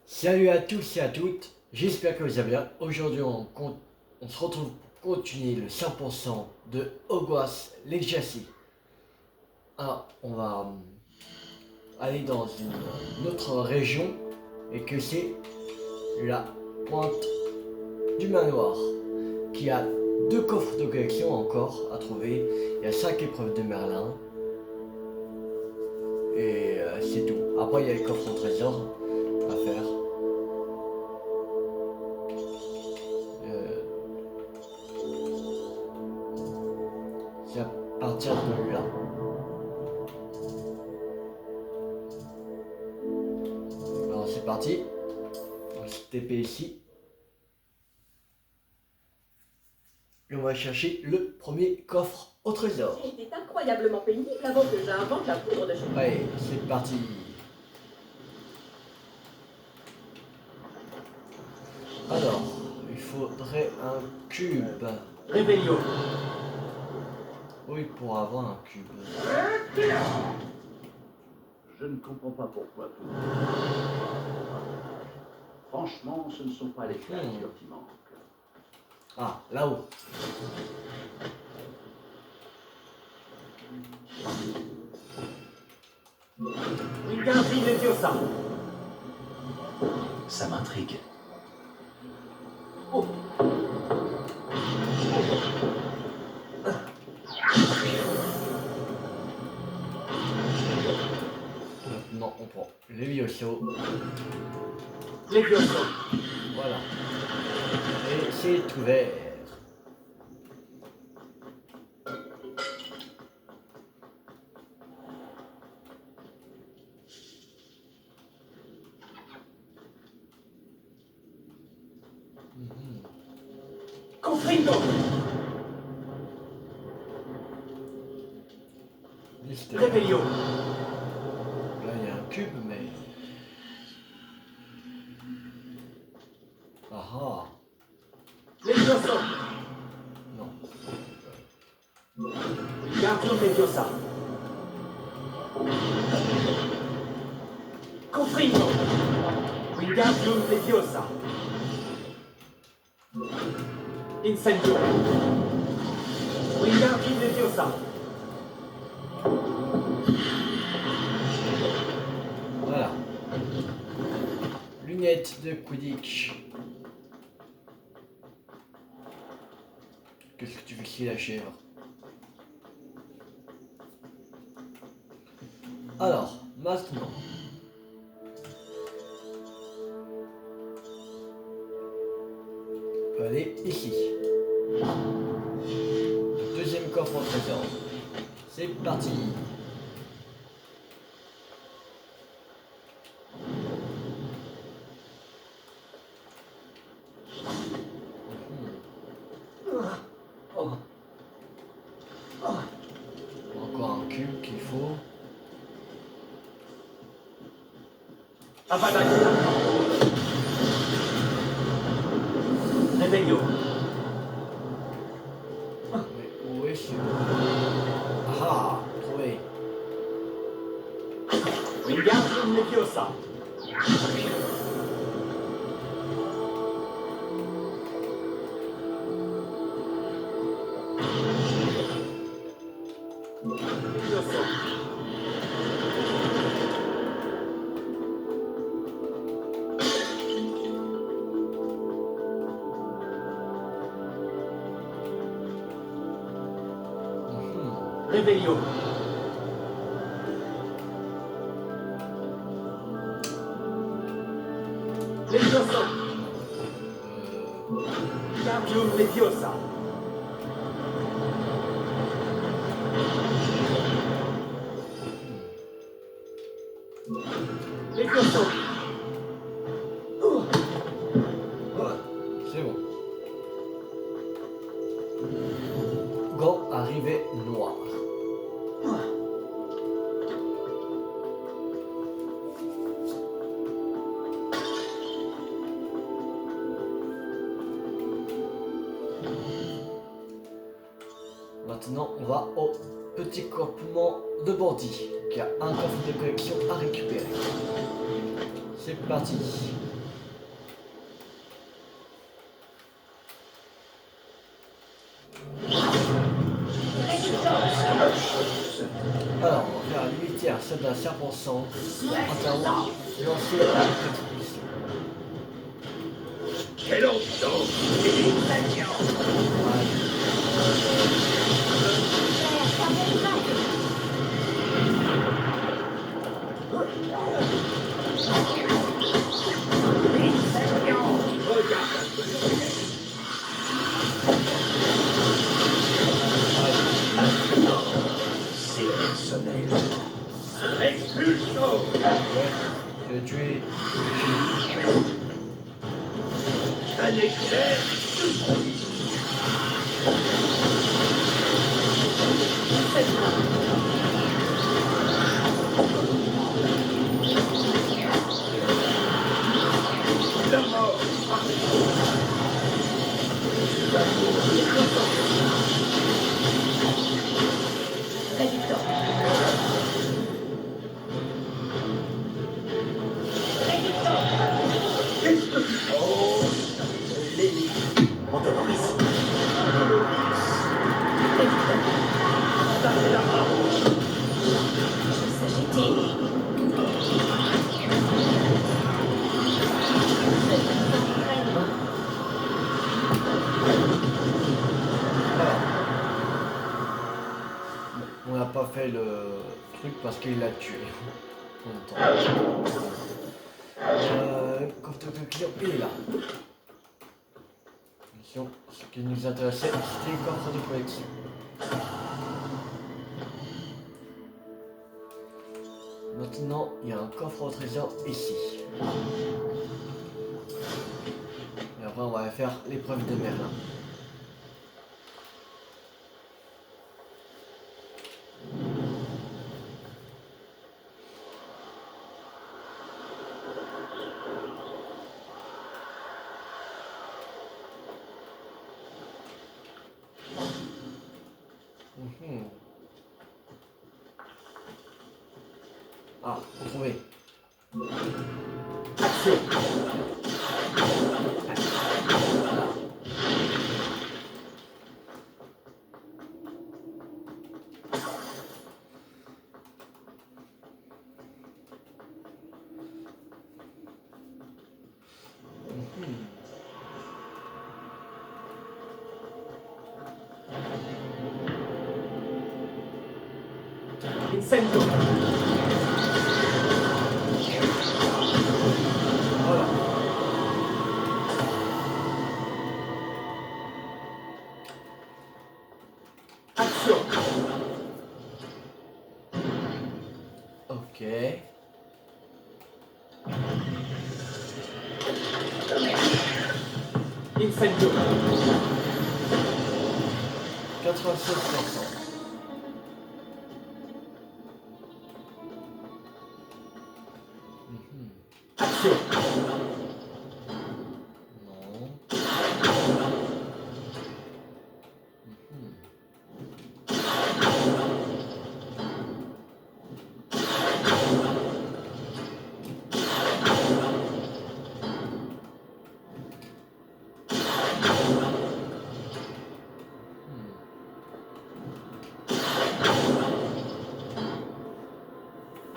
Salut à tous et à toutes, j'espère que vous allez bien. Aujourd'hui on se retrouve pour continuer le 100% de Hogwarts Legacy. Alors on va aller dans une autre région et que c'est la pointe du manoir qui a 2 coffres de collection encore à trouver. Il y a 5 épreuves de Merlin et c'est tout. Après il y a les coffres au trésor à faire. C'est à partir de là. Alors c'est parti. On va se TP ici. Et on va chercher le premier coffre au trésor. C'était incroyablement pénible avant que j'invente la poudre de chocolat. Allez, c'est parti. Alors, il faudrait un cube. Rébellion. Oui, pour avoir un cube. Je ne comprends pas pourquoi tout. Franchement, ce ne sont pas les créatures qui manquent. Ah, là-haut. Wingardium Leviosa. Ça m'intrigue. Oh. Maintenant, on prend Levioso. Leviosa. Voilà. Et c'est ouvert. Confringo. Rébellion. Là, il y a un cube, mais... Ah ah. Leviosa. Non. Wingardium Leviosa. Confringo. Wingardium Leviosa. Incendio. Wingardium Leviosa. Voilà. Lunettes de Quidditch. Qu'est-ce que tu fais ici, la chèvre? Alors, maintenant. On peut aller ici. Le deuxième coffre au trésor. C'est parti. Encore un cube qu'il faut. Avada Kedavra. Rébellion. Mais où est ce... Ah, trouvé. Wingardium Leviosa. Leviosa. Rébellion. Leviosa. Wingardium Leviosa. Leviosa. Voilà, c'est bon. Gant arrivé noir. Maintenant, on va au petit campement de bandits, qui a un coffre de collection à récupérer. C'est parti. procède à 5% en termes de lancer la expulsion. Le tuer. Un éclair. La mort. On n'a pas fait le truc parce qu'il l'a tué. En même temps. Coffre de client, il est là. Attention, ce qui nous intéressait, c'était le coffre de collection. Maintenant, il y a un coffre au trésor ici. Et après, on va faire l'épreuve de Merlin. Ah, retrouvé. Action. Incendio. Voilà. Action. Ok. Incendio. 87%. Action. Non.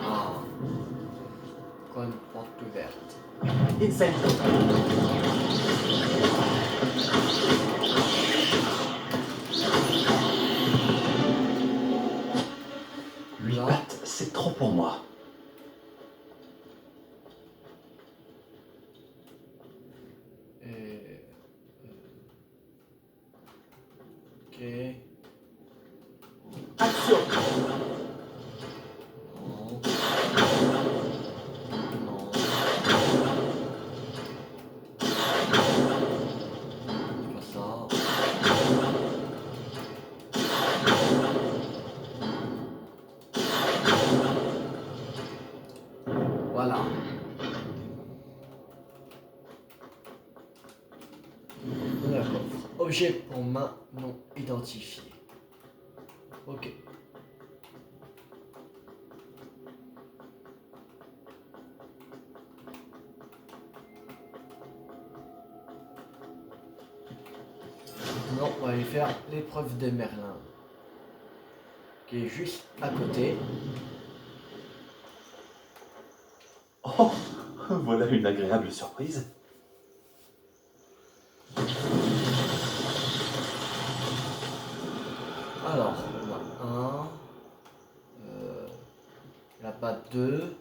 Ah. Quoi, une porte ouverte. Incendio. Huit pattes, c'est trop pour moi. Et... Ok. Action. Non. Non. Pas ça. Voilà. D'accord. Objet pour main non identifié. Ok. Maintenant, on va aller faire l'épreuve de Merlin, qui est juste à côté. Oh, voilà une agréable surprise. Alors, on a un. Là-bas 2.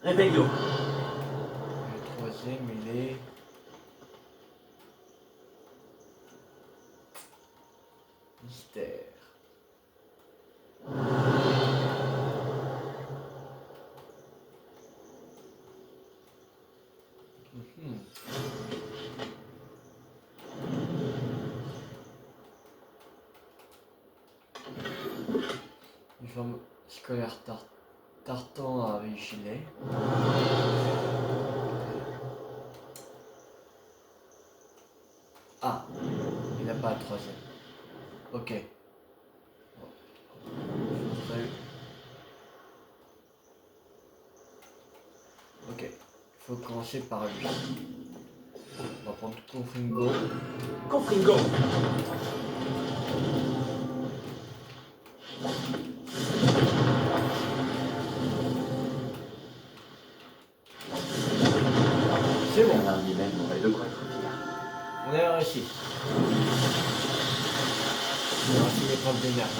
Réveillon. Le troisième, il est. Mystère. Mhm. Uniforme scolaire tartan avec gilet. Ah, il n'a pas le troisième. Ok. Ok, il faut commencer par lui. On va prendre Confringo. Confringo. C'est bon, L'un lui-même aurait de quoi être fier. on a réussi. On a réussi l'épreuve des mers.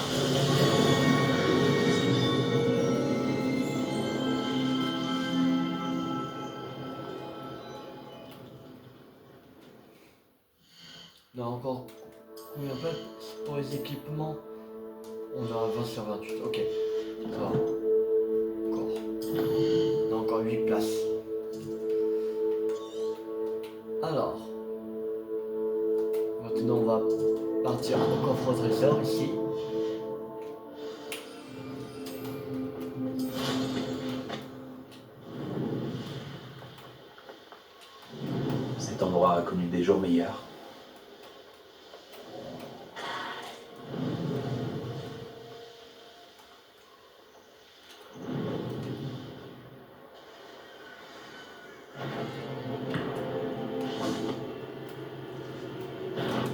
On a encore combien de place pour les équipements? On a 20 sur 28. Ok, ça va. Encore. On a encore 8 places. Alors, maintenant on va partir au coffre au trésor ici. Cet endroit a connu des jours meilleurs.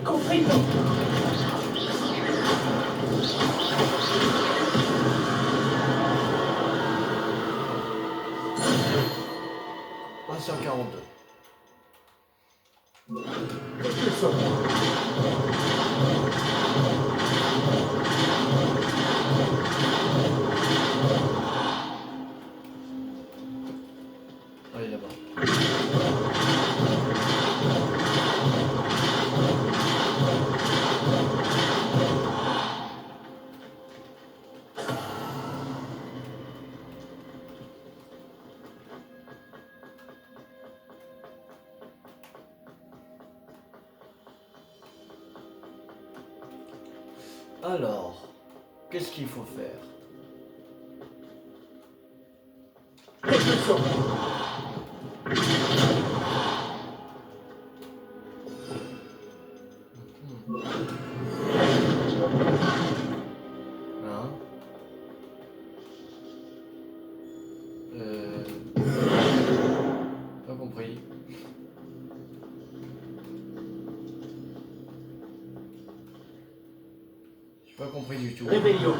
Confringo. Sur 42. Expulsion. Allez là-bas. Alors, qu'est-ce qu'il faut faire? Expulsion. Hein? Pas compris. J'ai pas compris du tout. Réveillon.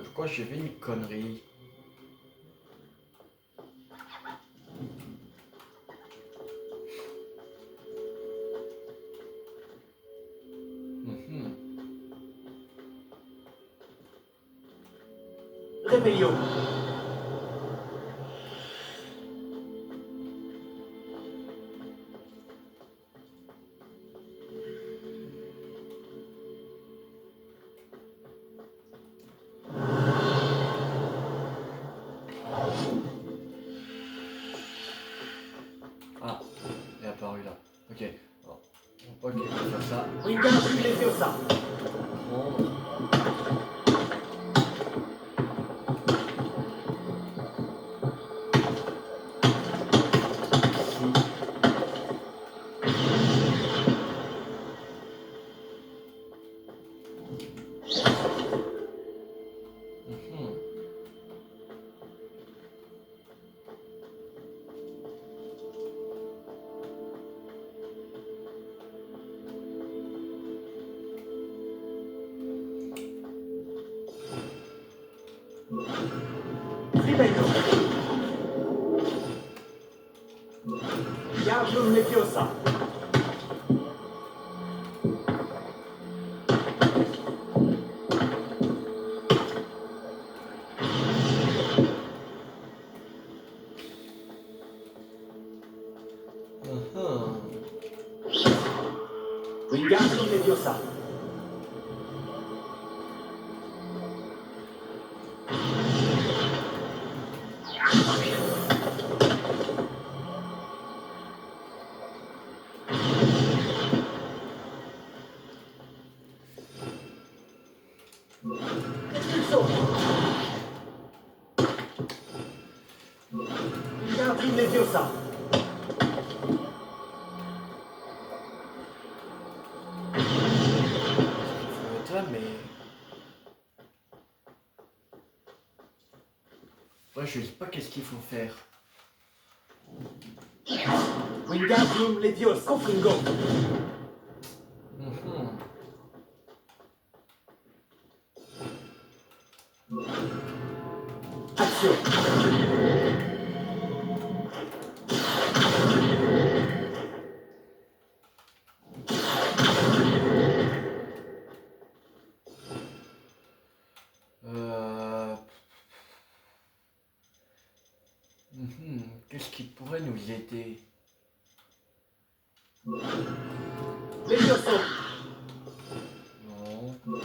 Je crois que j'ai fait une connerie. Mhm. Réveillon. Ah, il est apparu là. Ok. Bon. Ok, on va faire ça. Wingar Leviosa. Prendre. Ici. Mhm. Wingardium Leviosa. Wingardium Leviosa. Expulsion. Wingardium Leviosa. Toi, mais. Ouais, je sais pas qu'est-ce qu'il faut faire. Wingardium Leviosa. Confringo. Action. Qu'est-ce qui pourrait nous aider? Leviosa. Non. Non.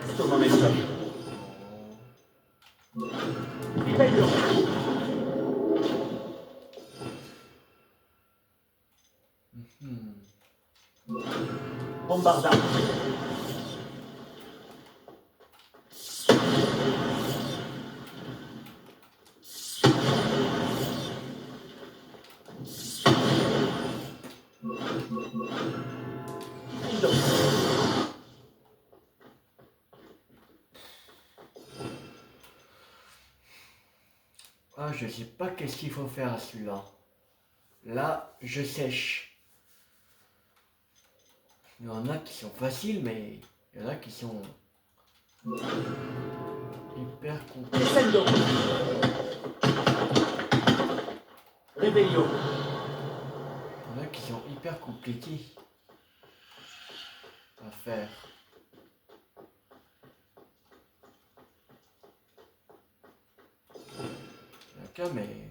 Resto momentum. Non. Livello. Bombarda. Ah, je sais pas qu'est-ce qu'il faut faire à celui-là. Là, je sèche. Il y en a qui sont faciles, mais il y en a qui sont hyper compliqués. Descendo. Rebellion. Il y en a qui sont hyper compliqués à faire. D'accord, mais...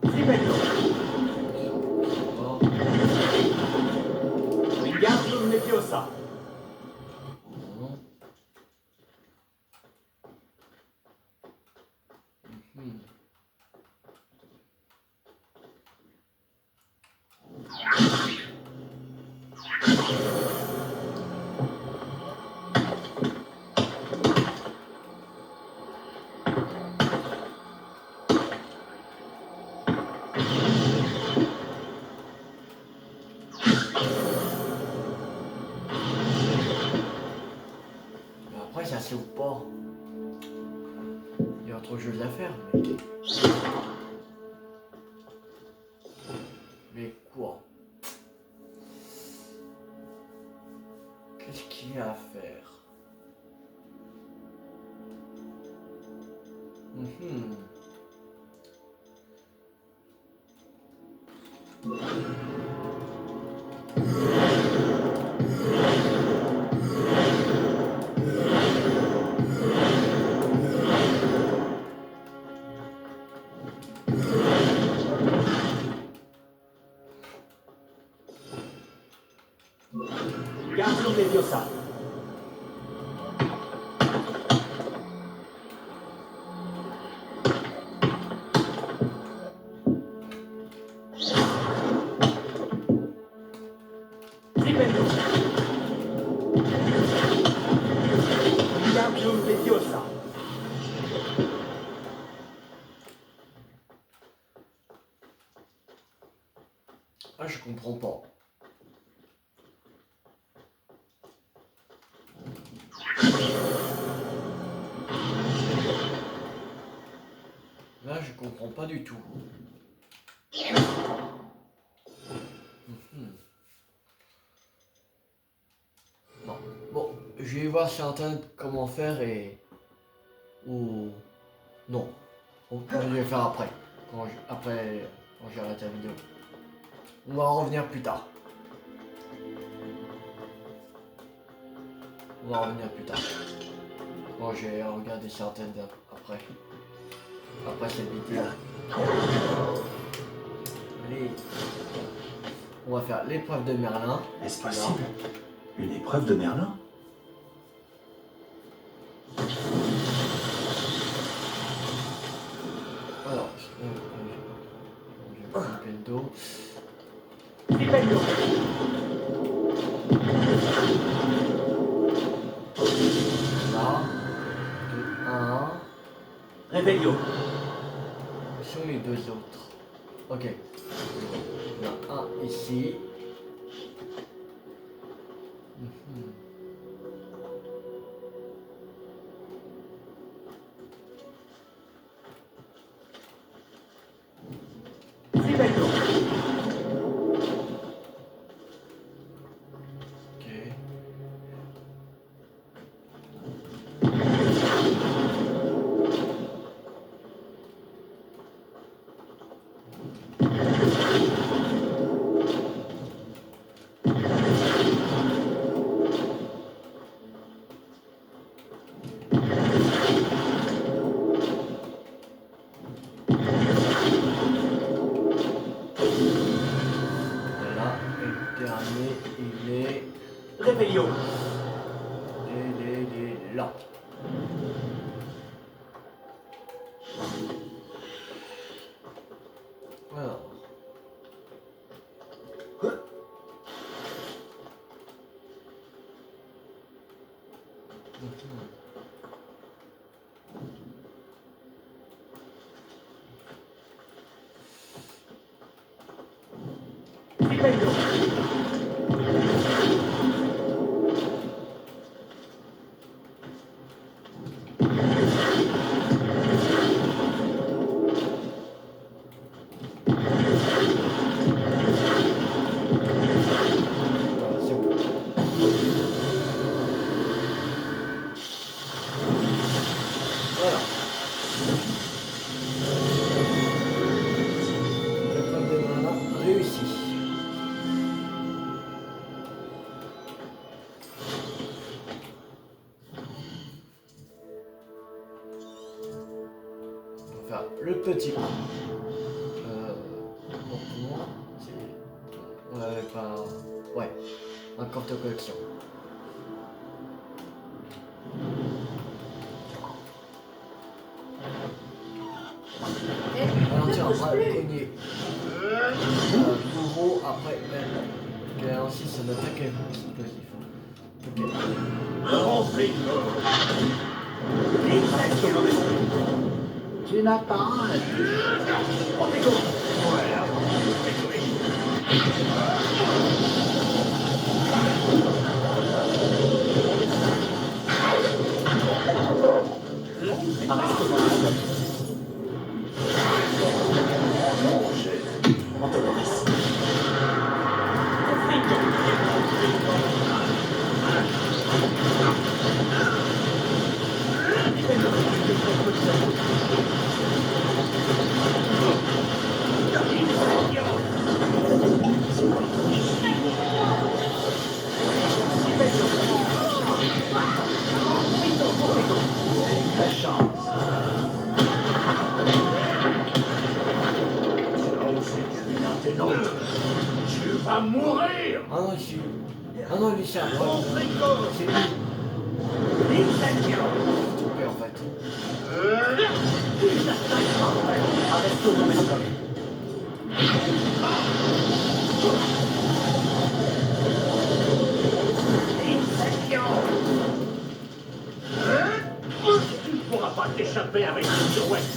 Livello. Oh, Wingardium Leviosa. non. Mais après, ça s'ouvre pas. Il y a autre chose à faire, mais... Mais quoi? Qu'est-ce qu'il y a à faire? Wingardium Leviosa. Livello. Wingardium Leviosa. Ah, je comprends pas. Là, je comprends pas du tout. Bon, je vais voir sur internet comment faire et... Ou... Non. Je vais le faire après. Quand j'arrête la vidéo. On va en revenir plus tard. On va en revenir plus tard. Bon, je vais regarder sur internet après. Après cette vidéo. Allez. On va faire l'épreuve de Merlin. Est-ce possible? Une épreuve de Merlin? Alors, je vais prendre un peu d'eau. Stipendio. Là. 2, 1. Revelio. Où sont les deux autres? Ok. Il y en a un ici. Mhm. Stipendio. Ok. Voilà. Et le dernier, il est... Revelio. Il est là. Alors. Stipendio. Voilà, c'est bon. Voilà. L'épreuve de Merlin réussie. On va faire le petit coup. Bon, pour moi, on n'avait pas... Ouais, un compte collection. Alors tiens, on va cogner. Bourreau, après, ok, ainsi c'est une attaque explosive. Ok. Tu n'as pas un. Tu vas mourir. Ah non, ici. Ah non, lui c'est un pote. C'est lui. Trompé en fait. Tu ne pourras pas t'échapper avec une girouette.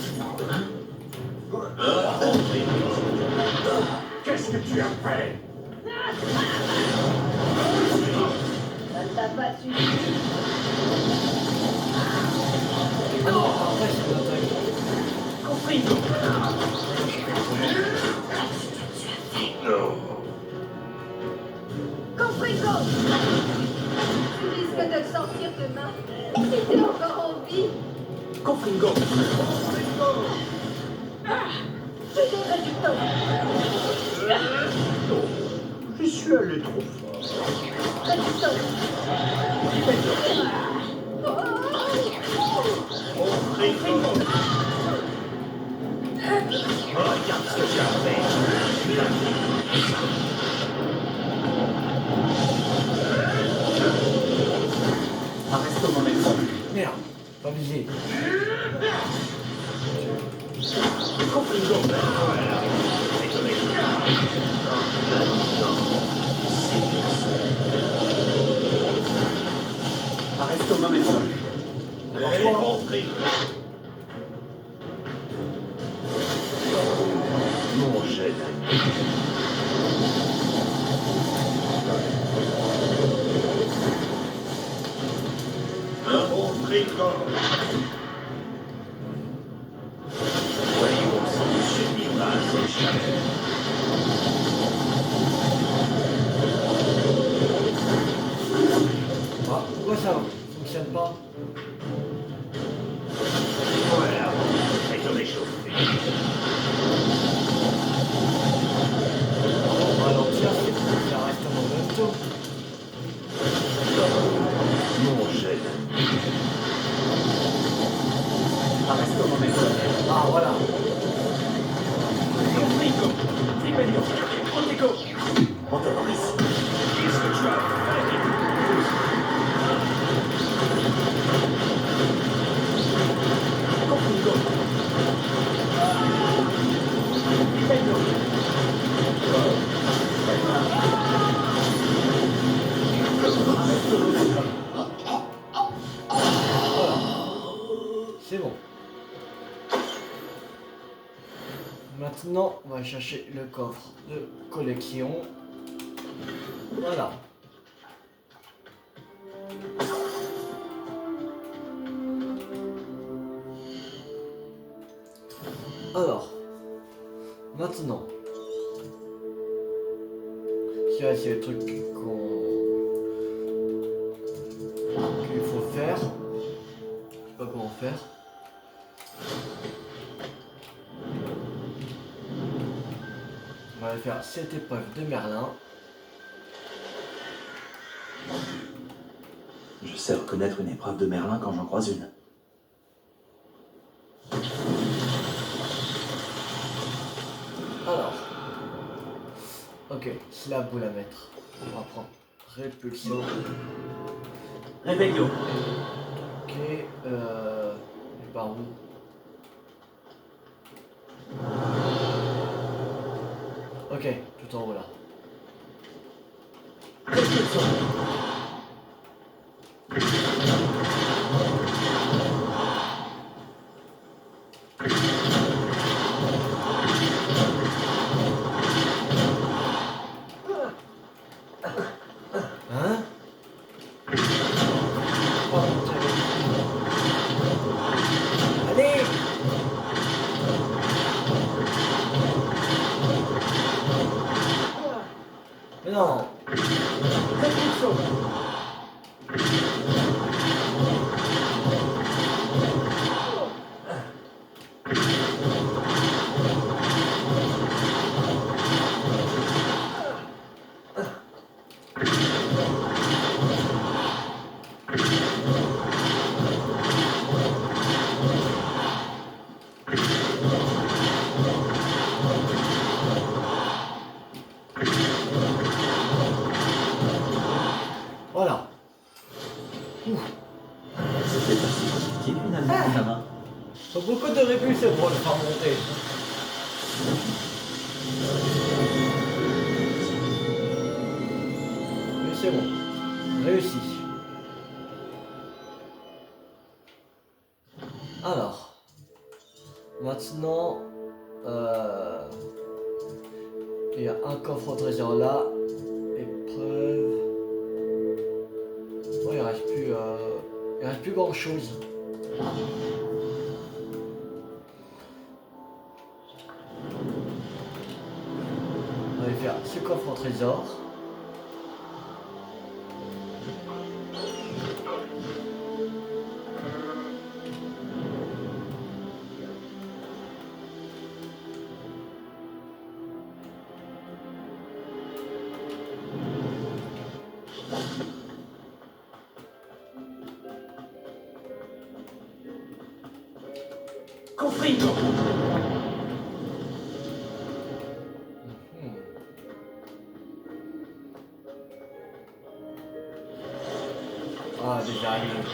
Qu'est-ce que tu as fait? Ça ne t'a pas suffi. Ah non, après c'est une attaque. Compris. Confringo! Tu risques de sortir demain. J'étais encore en vie. Confringo. J'ai des résultats. Je suis allé trop fort. Résistance. Confringo. Regarde ce que j'ai fait. Arrête au momentum. Merde, pas visé. Confringo. Arrête au momentum. J'ai compris. Mon jet. Un bon tricot. Voyons si tu survivras à cette chaleur. Ah, pourquoi ça fonctionne pas? Voilà, je vais te réchauffer. On va ralentir, ça reste en même temps. Mon jet. Arrête au momentum. Ah voilà. Confringo. Flipelio. Contico. Antagoris. Qu'est-ce que tu as fait? Confringo. Flipelio. C'est bon. Maintenant, on va chercher le coffre de collection. Voilà. Alors, maintenant, c'est le truc qu'il faut faire. Je sais pas comment faire. On va faire cette épreuve de Merlin. Je sais reconnaître une épreuve de Merlin quand j'en croise une. Alors, ok, c'est la boule à mettre. On va prendre répulsion. Réveillon. Ok, et par où? Ok, tout en haut là. Hein? Oh, allez! Mais non! Voilà. C'était pas si compliqué finalement, ta main. Faut beaucoup de répulsion pour le faire monter. Mais c'est bon. Réussi. Alors. Maintenant. Il y a un coffre au trésor là. Épreuve. Oh, il reste plus grand chose. On va faire ce coffre au trésor. Confringo. Mhm. Ah, des araignées.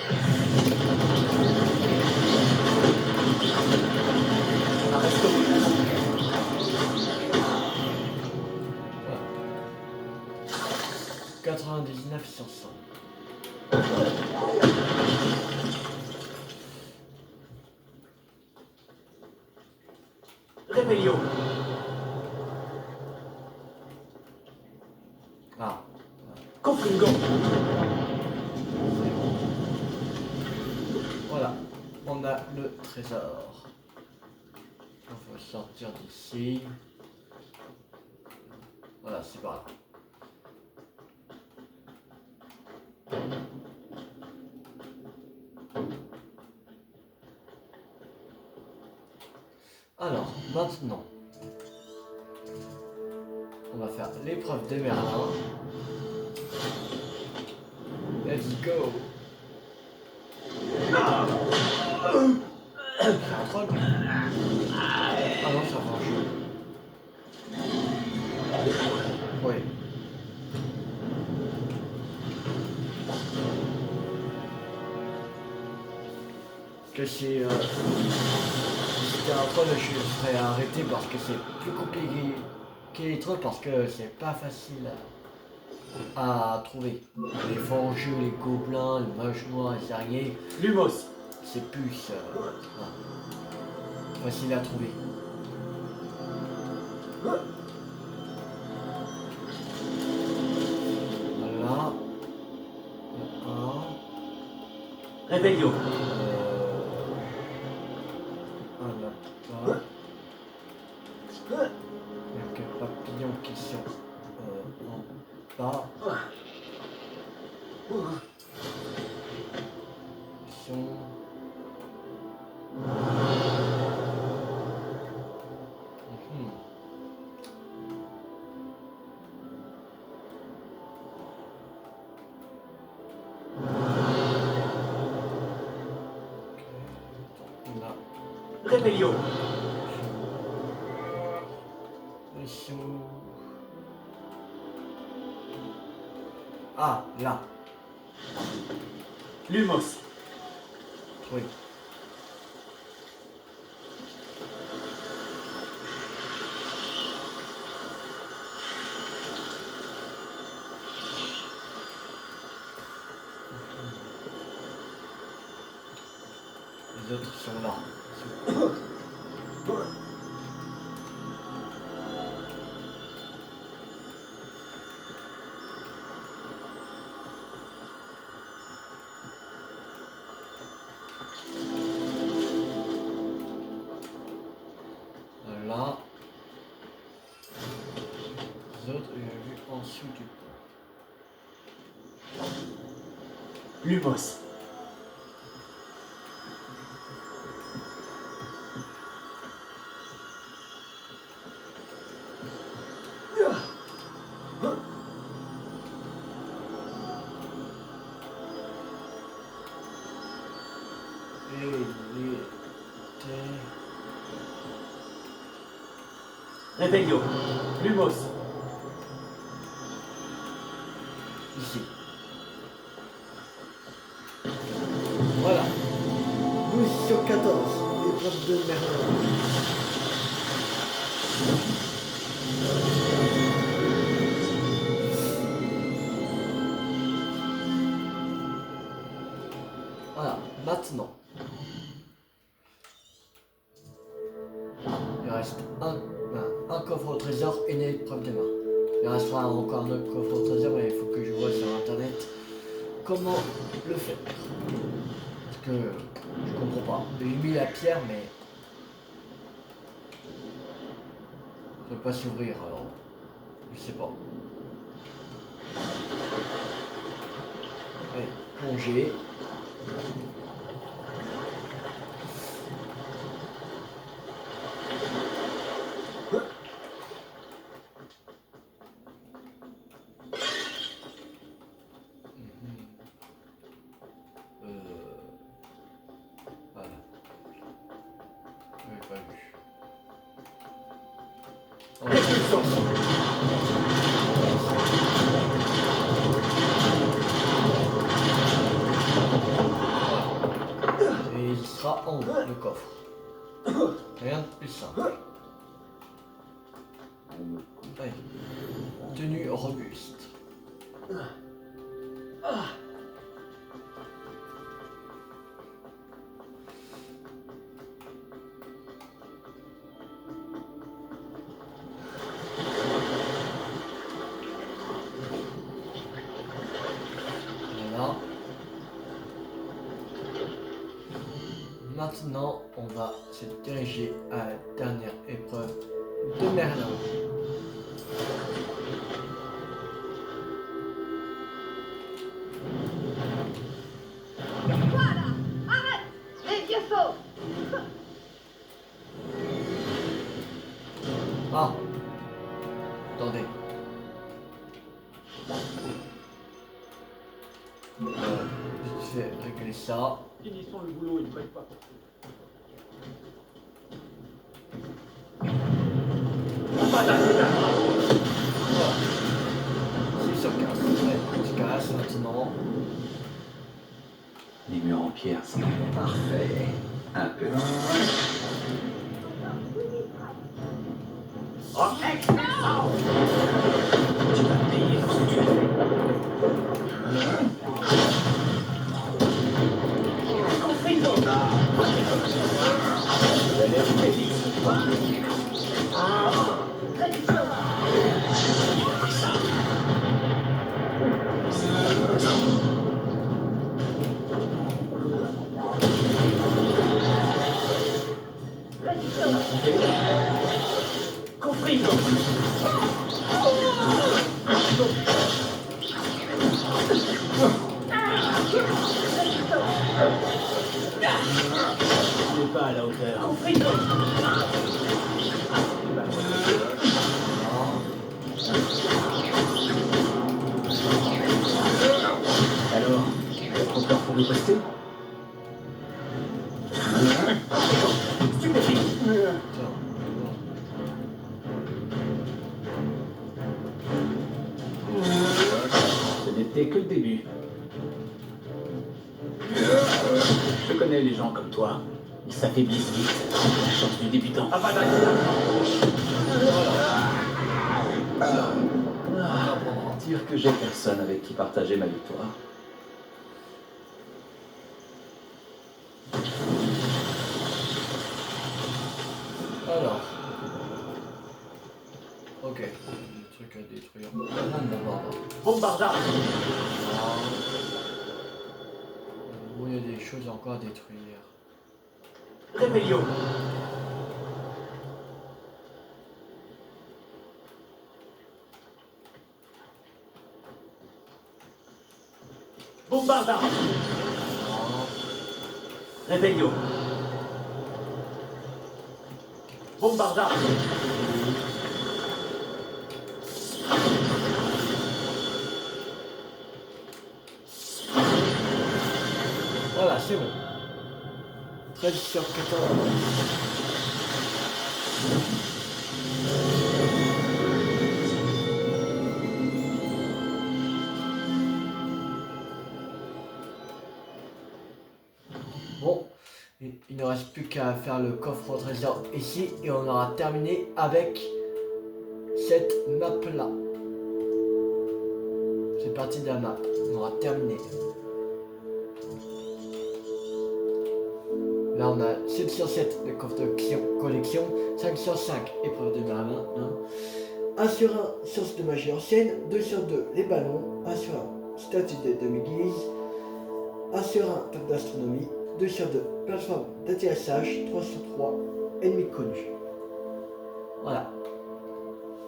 Arresto. Voilà. 99 sur 100. Rebellion. Ah, Confringo. voilà. On a le trésor. On va sortir d'ici. Voilà, c'est par là. Alors, maintenant, on va faire l'épreuve des Merlins. Let's go! C'est un troll? Ah non, ça marche. Oui. Que c'est... c'était un troll, je serais arrêté parce que c'est plus compliqué que les trolls parce que c'est pas facile à trouver. Les fangeux, les gobelins, les mages noirs, les araignées, Lumos. c'est plus voilà, facile à trouver. Voilà. Rebellion. Un là-bas. Il y a quelques papillons qui sont en bas. Ils sont... Mhm. Ok. Là. Rebellion. Ils sont... Ah, là. Lumos. Oui. Les autres sont là. Là. Les autres, j'ai vu en dessous du pont. Lumos. Et les terres. Rebellion. Lumos. Ici. Voilà. 12 sur 14. Épreuve de Merlin. Voilà. Maintenant. Il reste un coffre au trésor et une épreuve de main. Il restera encore un autre coffre au trésor, mais il faut que je vois sur internet comment le faire. Parce que je comprends pas. J'ai mis la pierre, mais ça ne peut pas s'ouvrir, alors je sais pas. Allez, plonger. Voilà. pas vu. On va faire voilà. Et il sera en haut, le coffre. Rien de plus simple. Ouais. Tenue robuste. Voilà. Maintenant, on va se diriger à la dernière épreuve de Merlin. Voilà! Arrête! Les yeux faux! Ah! Attendez. Je vais régler ça. Finissons le boulot, il ne prête pas. Voilà. Il se casse. Ouais, il se casse maintenant. Les murs en pierre sont parfaits. Un peu. Tu vas payer pour ce que tu as fait. Tu n'es pas à la hauteur. Alors, tu as trop peur pour riposter? Tiens. Ce n'était que le début. Je connais les gens comme toi. Ils s'affaiblissent vite. La chance du débutant. Voilà. Dire que j'ai personne avec qui partager ma victoire. Alors. Ok. Des trucs à détruire. Bombardard. Bon, il y a des choses encore à détruire. Rébellion. Bombardard. Rébellion. Bombardard. Voilà, c'est bon. 13 sur 14. Bon, il ne reste plus qu'à faire le coffre au trésor ici et on aura terminé avec cette map là. C'est parti de la map, on aura terminé. Là on a 7 sur 7 de coffre de collection, 5 sur 5 épreuve de Merlin, 1 sur 1 source de magie ancienne, 2 sur 2 les ballons, 1 sur 1 statue de demi-guise, 1 sur 1 top d'astronomie, 2 sur 2 plateforme d'atterrissage, 3 sur 3 ennemis connus. Voilà.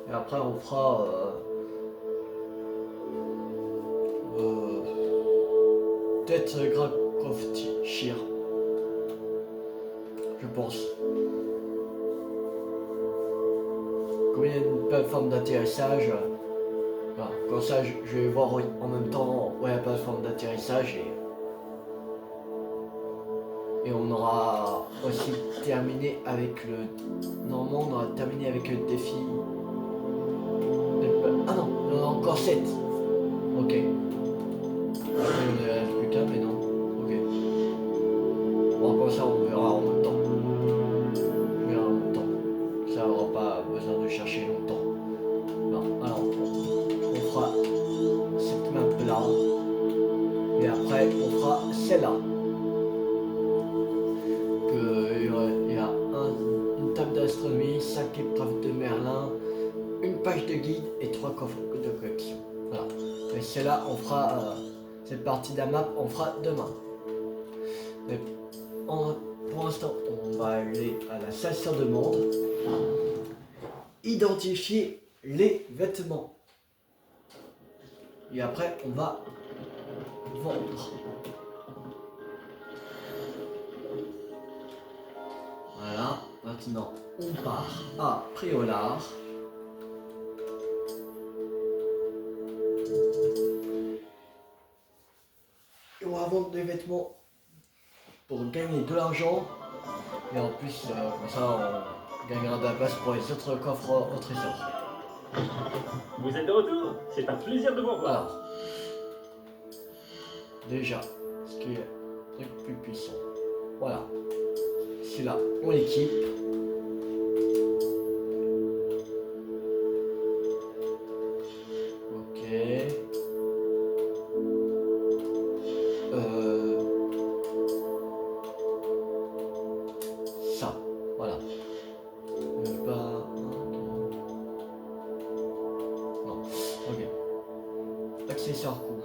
Et après on fera peut-être Grafshire. Je pense. Comme il y a une plateforme d'atterrissage, voilà, comme ça je vais voir en même temps où est la plateforme d'atterrissage et Et on aura aussi terminé avec le... Normalement, on aura terminé avec le défi... Ah non, il y en a encore 7. Ok. Il y en a plus qu'un, mais non. Ok. Bon, comme ça, on verra en même temps. On verra en même temps. Ça n'aura pas besoin de chercher longtemps. Non, alors, on fera cette map-là. Et après, on fera celle-là. Il y a une table d'astronomie, 5 épreuves de Merlin, une page de guide et 3 coffres de collection. Voilà. Mais celle-là, on fera cette partie de la map, on fera demain. Mais pour l'instant, on va aller à la station de demande, identifier les vêtements. Et après, on va vendre. Voilà, maintenant on part à Priolar. Et on va vendre des vêtements pour gagner de l'argent. Et en plus, comme ça, on gagnera de la place pour les autres coffres au trésor. Vous êtes de retour? C'est un plaisir de vous revoir. Alors, déjà, ce qui est le truc plus puissant. Voilà. Celui-là, on l'équipe. Ok. Ça, voilà. Pas... Non, ok. Accessoire coup.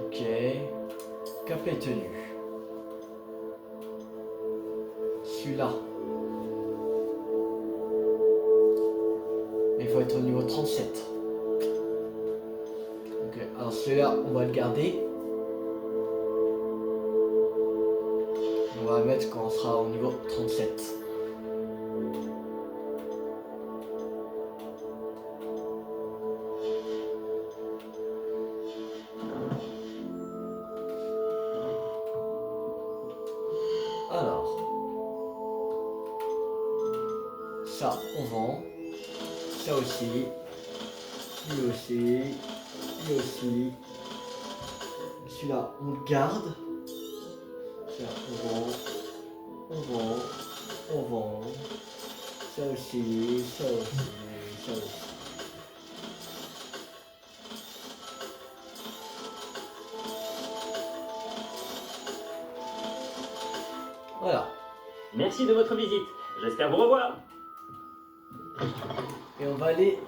Ok. Cap et tenue. Celui-là. Il faut être au niveau 37. Ok, alors celui-là, on va le garder. On va le mettre quand on sera au niveau 37. Alors, ça on vend, ça aussi, lui aussi, lui aussi. Celui-là on le garde. Ça on vend, on vend, on vend. Ça aussi, ça aussi, ça aussi. Voilà. Merci de votre visite. J'espère vous revoir. Et on va aller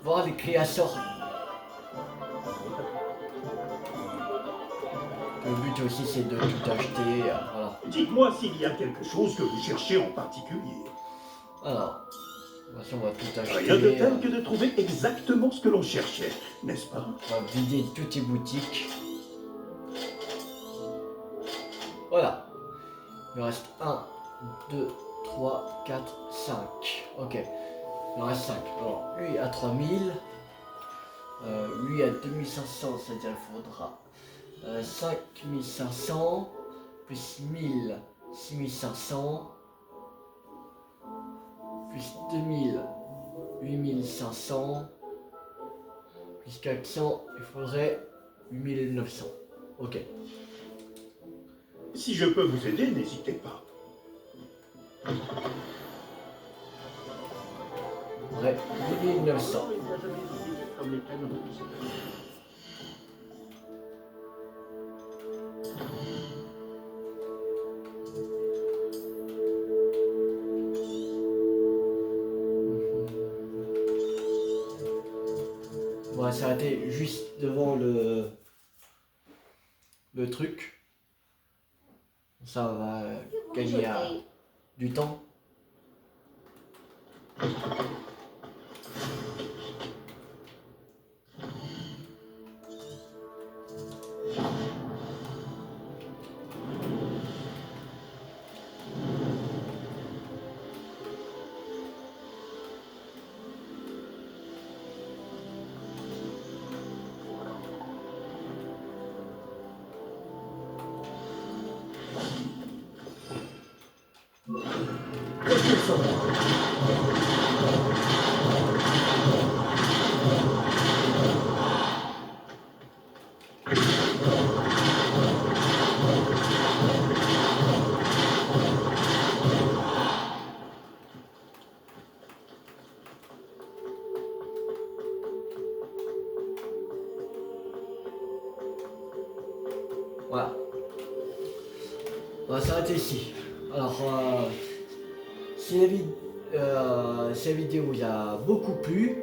voir les créateurs. Le but aussi c'est de tout acheter. Voilà. Dites-moi s'il y a quelque chose que vous cherchez en particulier. Alors, de toute façon, on va tout acheter. Rien de tel que de trouver exactement ce que l'on cherchait, n'est-ce pas? On va vider toutes les boutiques. Voilà. Il me reste 1, 2, 3, 4, 5. Ok. Il me reste 5. Alors, lui à 3000. Lui à 2500, c'est-à-dire il faudra 5500 plus 1000, 6500 plus 2000, 8500 plus 400, il faudrait 8900. Ok. Si je peux vous aider, n'hésitez pas. Ouais, 8900. Comme les canons. On va s'arrêter juste devant le truc. Ça va gagner du temps. sur moi. Voilà. On va s'arrêter ici. Alors, si la vidéo vous a beaucoup plu,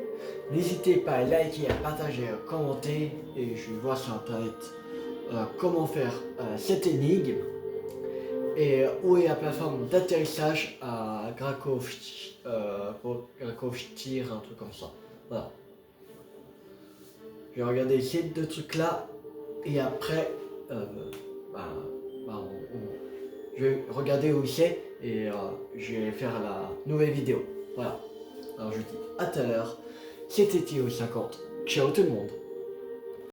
n'hésitez pas à liker, à partager, à commenter. Et je vais voir sur internet comment faire cette énigme. Et où est la plateforme d'atterrissage à Grakowstir, un truc comme ça. Voilà. Je vais regarder ces deux trucs là. Et après, je vais regarder où c'est et je vais faire la nouvelle vidéo. Voilà. Alors je dis à tout à l'heure. C'était Théo50. Ciao tout le monde.